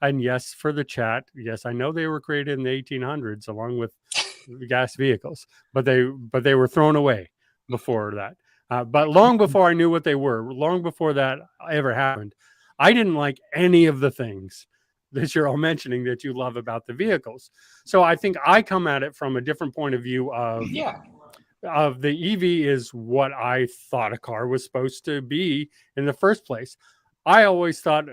And yes, for the chat, yes, I know they were created in the 1800s along with gas vehicles, but they were thrown away before that. But long before I knew what they were, long before that ever happened, I didn't like any of the things that you're all mentioning that you love about the vehicles. So I think I come at it from a different point of view of the EV is what I thought a car was supposed to be in the first place. I always thought,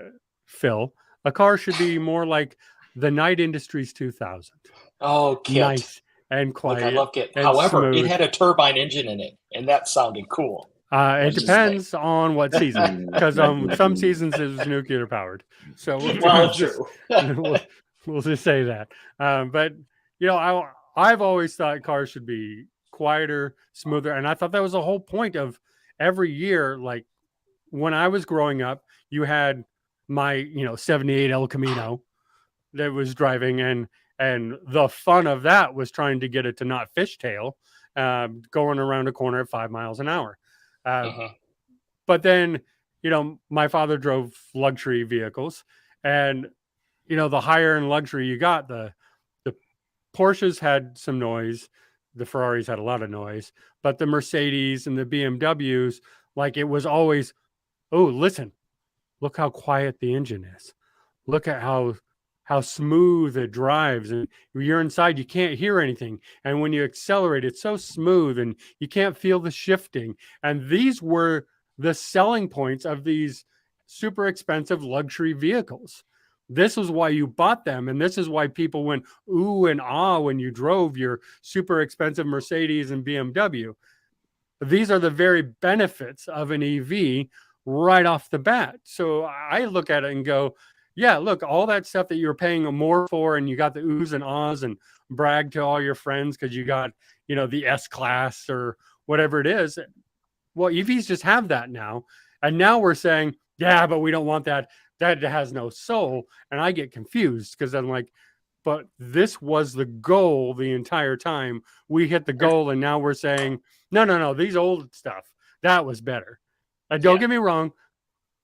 Phil, a car should be more like the Knight Industries 2000. Oh, Kit. Nice and quiet. Look, I love Kit. However, it had a turbine engine in it, and that sounded cool. It depends on what season, because some seasons it was nuclear powered. So true. we'll just say that. But I've always thought cars should be quieter, smoother, and I thought that was the whole point of every year. Like when I was growing up, you had my 78 El Camino that was driving, and the fun of that was trying to get it to not fishtail, going around a corner at 5 miles an hour. But then, my father drove luxury vehicles, and, the higher in luxury you got, the Porsches had some noise. The Ferraris had a lot of noise, but the Mercedes and the BMWs, like it was always, oh, listen, look how quiet the engine is. Look at how smooth it drives, and you're inside, you can't hear anything. And when you accelerate, it's so smooth and you can't feel the shifting. And these were the selling points of these super expensive luxury vehicles. This is why you bought them. And this is why people went ooh and ah when you drove your super expensive Mercedes and BMW. These are the very benefits of an EV right off the bat. So I look at it and go, yeah, look, all that stuff that you're paying more for, and you got the oohs and ahs and brag to all your friends because you got, the S-Class or whatever it is. Well, EVs just have that now. And now we're saying, yeah, but we don't want that. That has no soul. And I get confused because I'm like, but this was the goal the entire time. We hit the goal, and now we're saying, no, these old stuff, that was better. Don't get me wrong,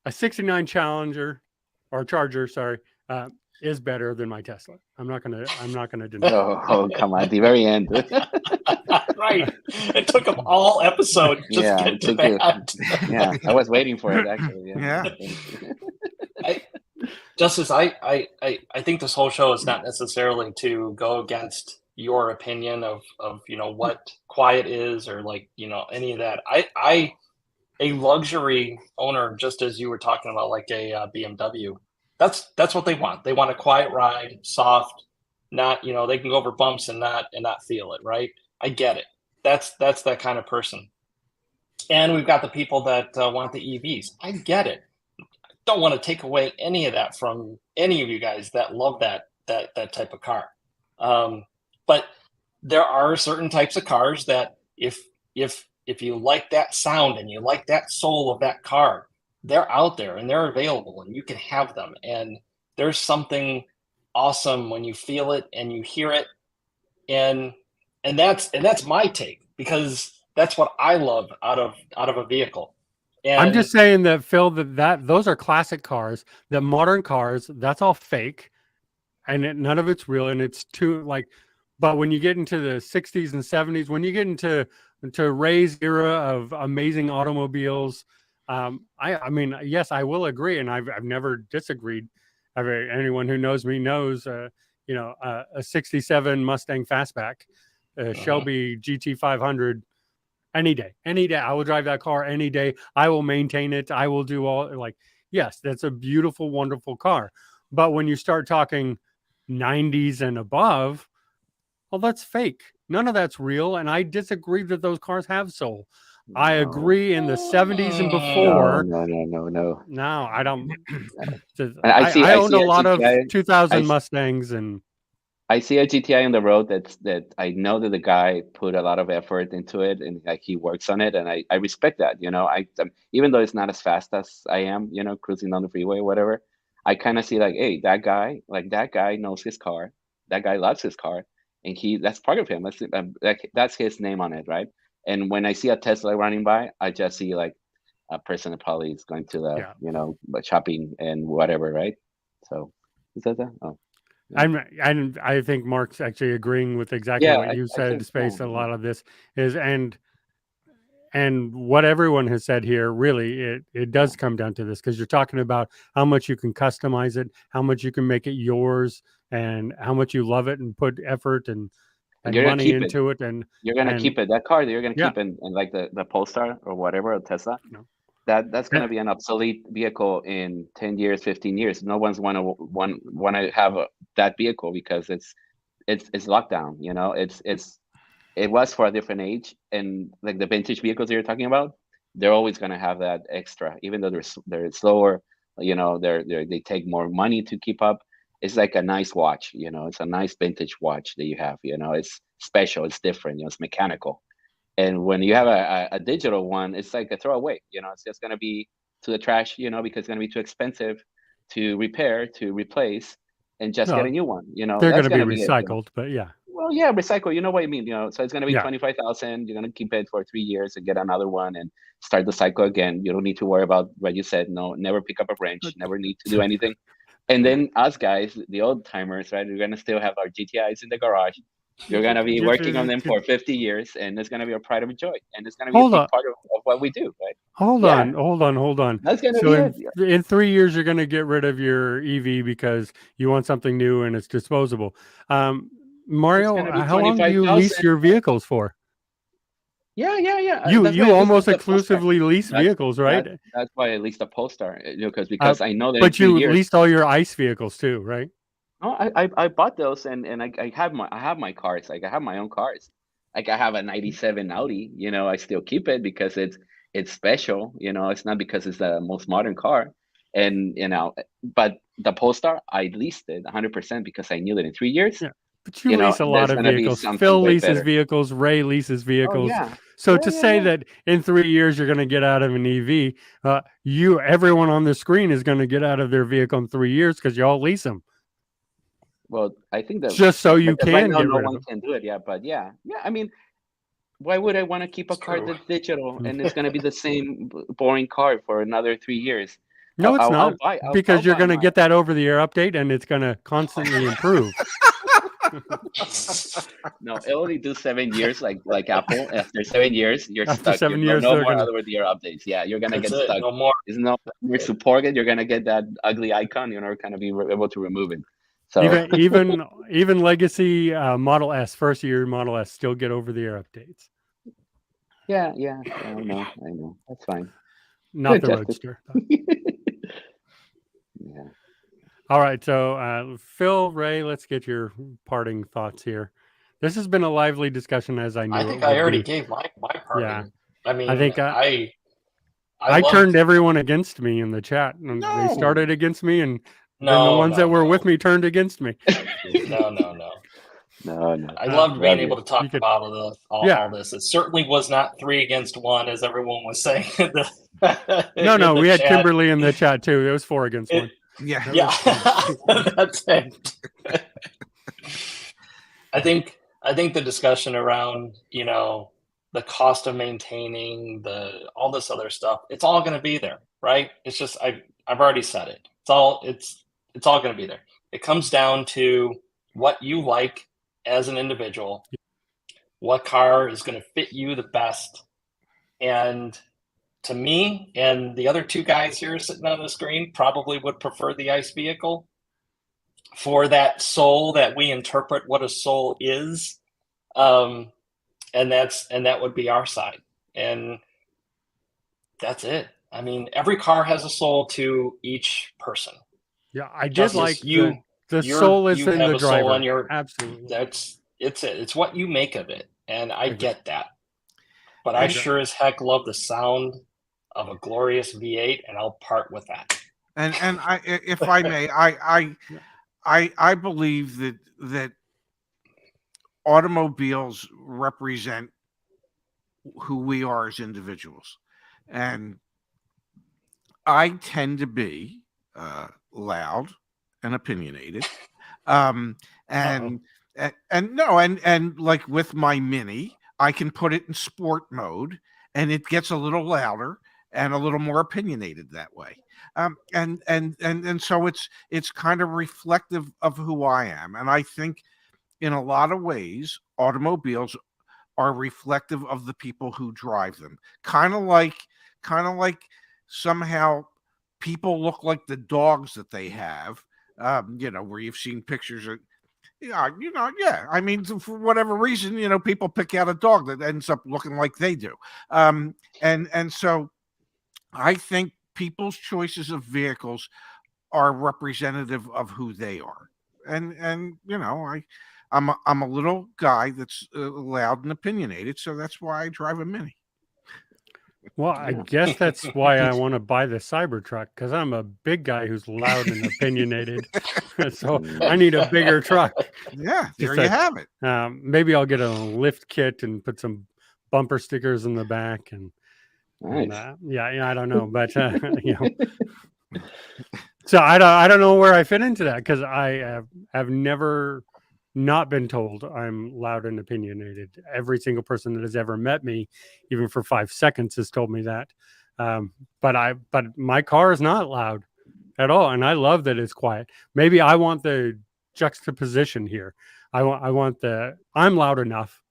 a 69 Challenger or Charger, sorry, is better than my Tesla. I'm not gonna deny. Oh, come on, at the very end. Right. It took them all episode just to get to that. Yeah, I was waiting for it actually. Yeah. Justice, I think this whole show is not necessarily to go against your opinion of what quiet is, or any of that. A luxury owner, just as you were talking about, like a BMW, that's what they want. They want a quiet ride, soft, not they can go over bumps and not feel it. Right? I get it. That's that kind of person. And we've got the people that want the EVs. I get it. Don't want to take away any of that from any of you guys that love that type of car. But there are certain types of cars that if you like that sound and you like that soul of that car, they're out there and they're available and you can have them. And there's something awesome when you feel it and you hear it. And that's my take, because that's what I love out of a vehicle. And I'm just saying that, Phil, that those are classic cars. That modern cars, that's all fake, and none of it's real, and it's too But when you get into the 60s and 70s, when you get into Ray's era of amazing automobiles, I mean, yes, I will agree, and I've never disagreed. Anyone who knows me knows, a 67 Mustang Fastback, Shelby GT500. Any day, I will drive that car any day. I will maintain it. I will do all, yes, that's a beautiful, wonderful car. But when you start talking 90s and above, well, that's fake. None of that's real. And I disagree that those cars have soul. No. I agree in the 70s and before. No. No, I don't. I owned a lot of 2000 Mustangs, and I see a GTI on the road that I know that the guy put a lot of effort into it, and he works on it, and I respect that. Even though it's not as fast as I am, cruising down the freeway or whatever, I kind of see hey, that guy knows his car, that guy loves his car, and that's part of him. That's his name on it, right? And when I see a Tesla running by, I just see a person that probably is going to the shopping and whatever, right? So is that? Oh. And I think Mark's actually agreeing with exactly what you said. Space, a lot of this is, and what everyone has said here, really, it does come down to this, because you're talking about how much you can customize it, how much you can make it yours, and how much you love it and put effort and money into it. And you're gonna keep it. That car that you're gonna keep in like the Polestar or whatever, or Tesla. No. That's going to be an obsolete vehicle in 10 years, 15 years. No one's want to have that vehicle because it's locked down. It was for a different age, and like the vintage vehicles that you're talking about, they're always going to have that extra, even though they're slower. They take more money to keep up. It's like a nice watch. It's a nice vintage watch that you have. It's special. It's different. It's mechanical. And when you have a digital one, it's like a throwaway. It's just going to be to the trash, because it's going to be too expensive to repair, to replace, and just get a new one. They're going to be recycled, but yeah. Well, yeah, recycle. You know what I mean. So it's going to be 25,000. You're going to keep it for 3 years and get another one and start the cycle again. You don't need to worry about what you said. No, never pick up a wrench. Never need to do anything. And then us guys, the old timers, right? We're going to still have our GTIs in the garage. You're going to be working on them for 50 years, and it's going to be a pride of joy, and it's going to be a big part of what we do, right? Hold on. That's going to be in 3 years, you're going to get rid of your EV because you want something new and it's disposable. Mario, how long do you lease your vehicles for? Yeah. You That's why I leased almost the Polestar. exclusively lease vehicles, right? That's why I leased the Polestar, because I know that in But 3 you years. leased all your ICE vehicles too, right? No, I bought those, and I have my cars. Like, I have my own cars. Like, I have a '97 Audi. I still keep it because it's special. It's not because it's the most modern car. And but the Polestar, I leased it 100% because I knew that in 3 years, Yeah. But you lease a lot there's of gonna be vehicles. something Phil way leases better. vehicles. Ray leases Oh vehicles. yeah, So to say that in 3 years you're going to get out of an EV, everyone on the screen is going to get out of their vehicle in 3 years because you all lease them. Well, I think that Just so you because right can now get no rid of one them. can do it. Yeah, but yeah. I mean, why would I want to keep a It's car true. that's digital and it's gonna be the same boring car for another 3 years? No, it's not, because you're going to get that over-the-air update and it's going to constantly improve. No, it only do 7 years, like Apple. After 7 years, you're After stuck. 7 No, years, no they're more going to. over-the-air updates. Yeah, you're gonna That's get it. stuck. No more. There's no more support it. You're gonna get that ugly icon. You're not gonna be able to remove it. So Even legacy Model S, first year Model S, still get over-the-air updates. yeah. I know. That's fine. Not the Adjust it. Roadster. Yeah. All right, so Phil, Ray, let's get your parting thoughts here. This has been a lively discussion, as I knew. I think it I would already be. gave my parting. Yeah. I mean, I think I I turned loved. everyone against me in the chat, and they No. started against me, and then the No, ones that were with me turned against me. No. No. I loved being Love able you. to talk You could- about all Yeah. this. It certainly was not 3 against 1, as everyone was saying. No, in the we had chat. Kimberly in the chat too. It was 4 against 1. Yeah. Yeah, that's it. I think the discussion around the cost of maintaining all this other stuff, it's all going to be there, right? It's just I've already said it. It's all going to be there. It comes down to what you like as an individual, what car is going to fit you the best, and to me and the other 2 guys here sitting on the screen probably would prefer the ICE vehicle for that soul that we interpret what a soul is. And that would be our side. And that's it. I mean, every car has a soul to each person. Yeah, I did Justice, like the soul is in the driver. Absolutely. It's what you make of it. And I get that. But I Okay. sure as heck love the sound of a glorious V8, and I'll part with that. And I, if I may, I believe that automobiles represent who we are as individuals, and I tend to be loud and opinionated, and like with my Mini, I can put it in sport mode, and it gets a little louder and a little more opinionated that way. And so it's kind of reflective of who I am, and I think in a lot of ways automobiles are reflective of the people who drive them. Kind of like somehow people look like the dogs that they have. Where you've seen pictures of. Yeah. I mean, for whatever reason, people pick out a dog that ends up looking like they do. And so I think people's choices of vehicles are representative of who they are. And I'm a little guy that's loud and opinionated, so that's why I drive a Mini. Well, I guess that's why I want to buy the Cybertruck, because I'm a big guy who's loud and opinionated. So I need a bigger truck. Yeah, there you have it. Maybe I'll get a lift kit and put some bumper stickers in the back, and Nice. I don't know, but so I don't know where I fit into that, because I have never not been told I'm loud and opinionated. Every single person that has ever met me, even for 5 seconds, has told me that. But my car is not loud at all, and I love that it's quiet. Maybe I want the juxtaposition here. I want I'm loud enough.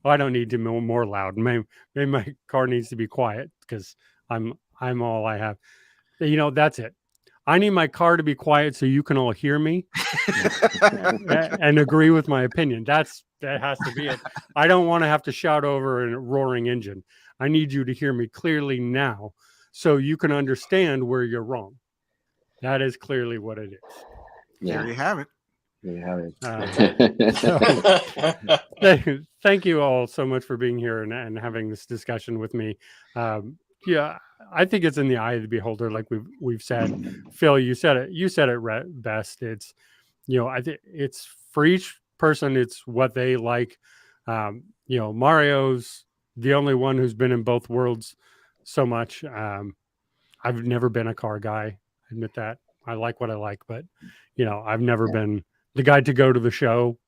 I don't need to be more loud. Maybe my car needs to be quiet because I'm all I have. That's it. I need my car to be quiet so you can all hear me and agree with my opinion. That has to be it. I don't want to have to shout over a roaring engine. I need you to hear me clearly now so you can understand where you're wrong. That is clearly what it is. There you have it. There you have it. Thank you all so much for being here and having this discussion with me. Yeah, I think it's in the eye of the beholder, like we've said. Phil, you said it. You said it best. It's, I think it's for each person. It's what they like. Mario's the only one who's been in both worlds so much. I've never been a car guy. I admit that. I like what I like, but I've never been the guy to go to the show.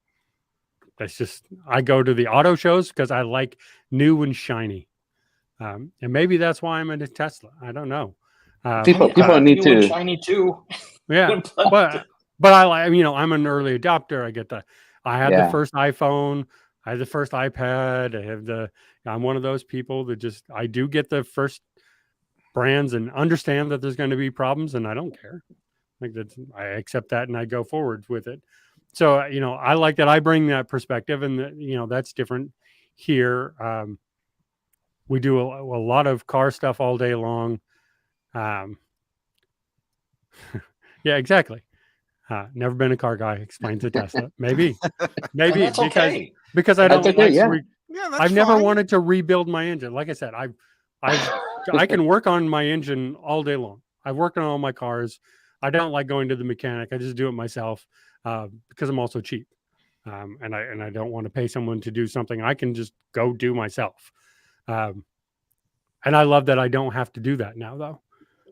That's just, I go to the auto shows because I like new and shiny. And maybe that's why I'm into Tesla. I don't know. People need to shiny too. Yeah, but I like, I'm an early adopter. I had the first iPhone. I had the first iPad. I'm one of those people that I do get the first brands and understand that there's going to be problems, and I don't care. I accept that and I go forward with it. So, I like that I bring that perspective, and that's different here. We do a lot of car stuff all day long. Yeah, exactly. Never been a car guy. Explains a Tesla. Maybe that's okay. because I don't like. I've never wanted to rebuild my engine. Like I said, I can work on my engine all day long. I've worked on all my cars. I don't like going to the mechanic. I just do it myself because I'm also cheap, and I don't want to pay someone to do something I can just go do myself. And I love that I don't have to do that now, though.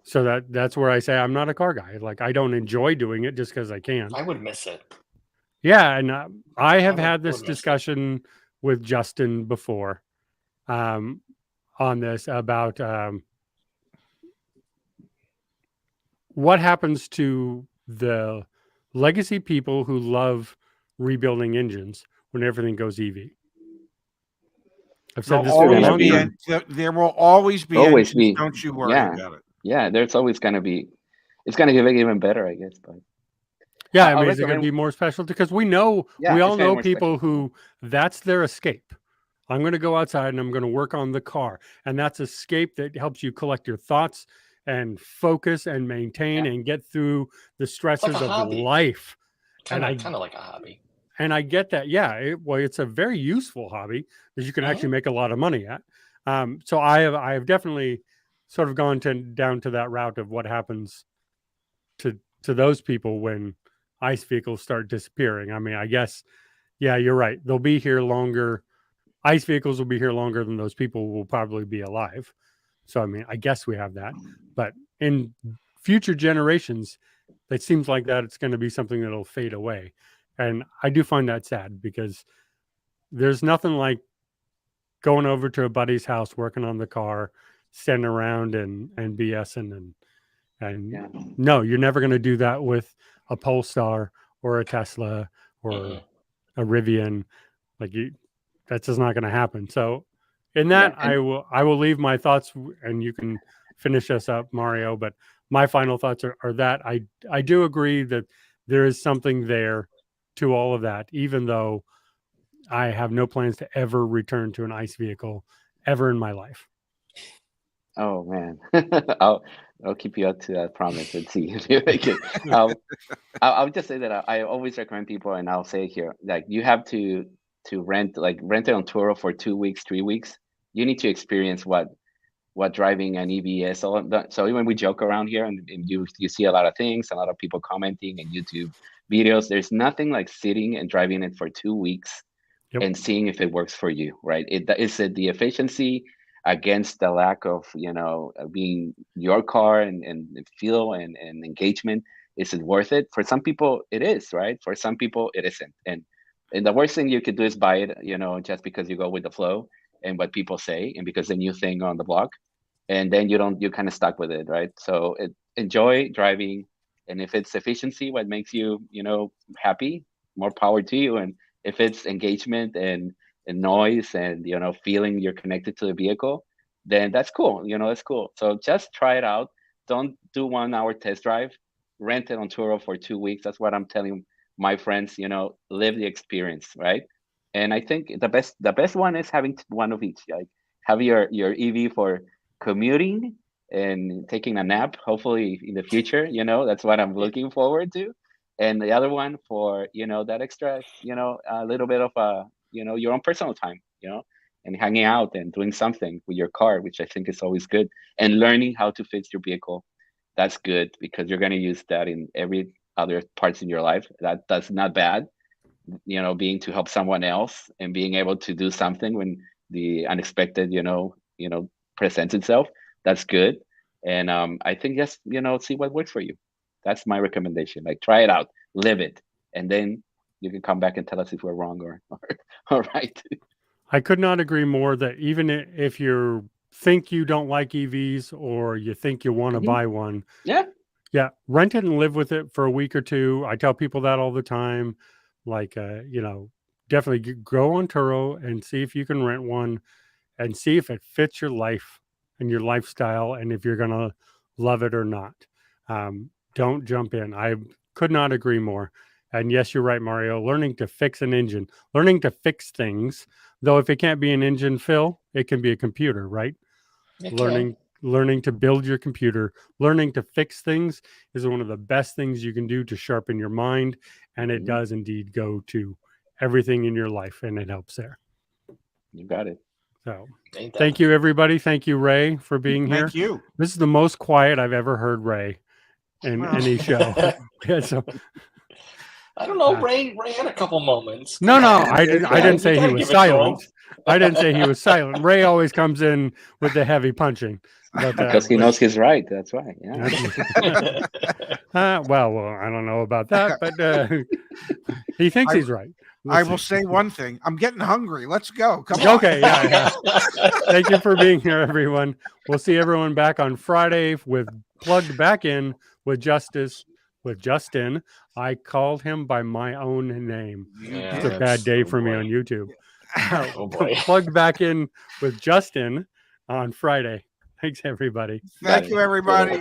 So that's where I say I'm not a car guy. Like, I don't enjoy doing it just because I can. I would miss it. Yeah, and I have had this discussion with Justin before on this about what happens to the legacy people who love rebuilding engines when everything goes EV. I've said this for a long time. There will always be engines, don't you worry about it. Yeah, there's always going to be. It's going to get even better, I guess. But yeah, I mean, is it going to be more special? Because we all know people who that's their escape. I'm going to go outside and I'm going to work on the car, and that's escape that helps you collect your thoughts and focus and maintain and get through the stresses of life. Kind of like a hobby. And I get that. Yeah. It's a very useful hobby that you can actually make a lot of money at. So I have definitely sort of gone down to that route of what happens to those people when ICE vehicles start disappearing. I mean, I guess, yeah, you're right. They'll be here longer. ICE vehicles will be here longer than those people will probably be alive. So, I mean, I guess we have that. But in future generations, it seems like that it's going to be something that'll fade away. And I do find that sad because there's nothing like going over to a buddy's house, working on the car, standing around and BSing and no, you're never going to do that with a Polestar or a Tesla or a Rivian. That's just not going to happen. So in that, I will leave my thoughts, and you can finish us up, Mario. But my final thoughts are that I do agree that there is something there to all of that, even though I have no plans to ever return to an ICE vehicle ever in my life. Oh man, I'll keep you up to that promise and see if you make it. I'll just say that I always recommend people, and I'll say it here, like you have to rent it on Turo for 2 weeks, 3 weeks. You need to experience what driving an EV is. So even we joke around here, and you see a lot of things, a lot of people commenting and YouTube videos. There's nothing like sitting and driving it for 2 weeks and seeing if it works for you, right? Is it the efficiency against the lack of being your car and feel and engagement? Is it worth it? For some people it is, right? For some people it isn't. And the worst thing you could do is buy it, just because you go with the flow and what people say, and because the new thing on the block, and then you're kind of stuck with it, right? So enjoy driving, and if it's efficiency what makes you happy, more power to you. And if it's engagement and noise and feeling you're connected to the vehicle, then that's cool. That's cool. So just try it out. Don't do 1 hour test drive. rent it on Turo for 2 weeks. That's what I'm telling my friends. Live the experience, right? And I think the best one is having one of each. Like have your EV for commuting and taking a nap. Hopefully in the future, that's what I'm looking forward to. And the other one for that extra, a little bit of your own personal time, and hanging out and doing something with your car, which I think is always good. And learning how to fix your vehicle, that's good because you're going to use that in every other parts in your life. That's not bad. Being to help someone else and being able to do something when the unexpected, presents itself. That's good. And I think just see what works for you. That's my recommendation. Like try it out, live it, and then you can come back and tell us if we're wrong or right. I could not agree more that even if you think you don't like EVs or you think you want to buy one, rent it and live with it for a week or two. I tell people that all the time. Like, definitely go on Turo and see if you can rent one and see if it fits your life and your lifestyle and if you're going to love it or not. Don't jump in. I could not agree more. And yes, you're right, Mario. Learning to fix an engine, learning to fix things, though if it can't be an engine, Phil, it can be a computer, right? Learning to build your computer, learning to fix things is one of the best things you can do to sharpen your mind. And it does indeed go to everything in your life and it helps there. You got it. So thank you, everybody. Thank you, Ray, for being here. Thank you. This is the most quiet I've ever heard Ray in any show. So, I don't know. Ray had a couple moments. No, I didn't say he was silent. I didn't say he was silent. Ray always comes in with the heavy punching. But, because he knows he's right. That's why. Yeah. Well, I don't know about that, but he thinks he's right. I will say one thing. I'm getting hungry. Let's go. Come on. Okay. Yeah. Thank you for being here, everyone. We'll see everyone back on Friday with Plugged Back In with Justin. I called him by my own name. It's a bad day for me on YouTube. Oh boy. Plugged Back In with Justin on Friday. Thanks, everybody. Thank you, everybody.